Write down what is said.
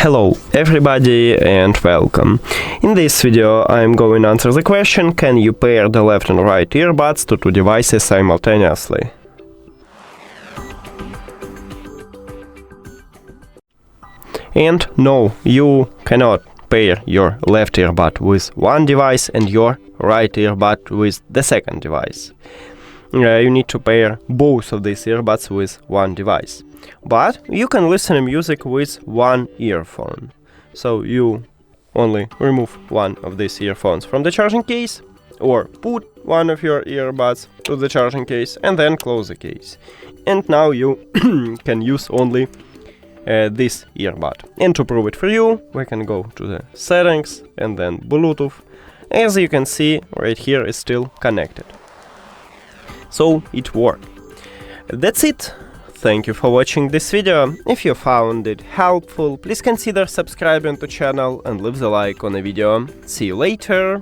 Hello everybody and welcome. In this video I'm going to answer the question: can you pair the left and right earbuds to two devices simultaneously? And no, you cannot pair your left earbud with one device and your right earbud with the second device. You need to pair both of these earbuds with one device. But you can listen to music with one earphone. So you only remove one of these earphones from the charging case, or put one of your earbuds to the charging case and then close the case. And now you can use only this earbud. And to prove it for you, we can go to the settings and then Bluetooth. As you can see, right here is still connected. So it worked. That's it. Thank you for watching this video. If you found it helpful, please consider subscribing to the channel and leave the like on the video. See you later!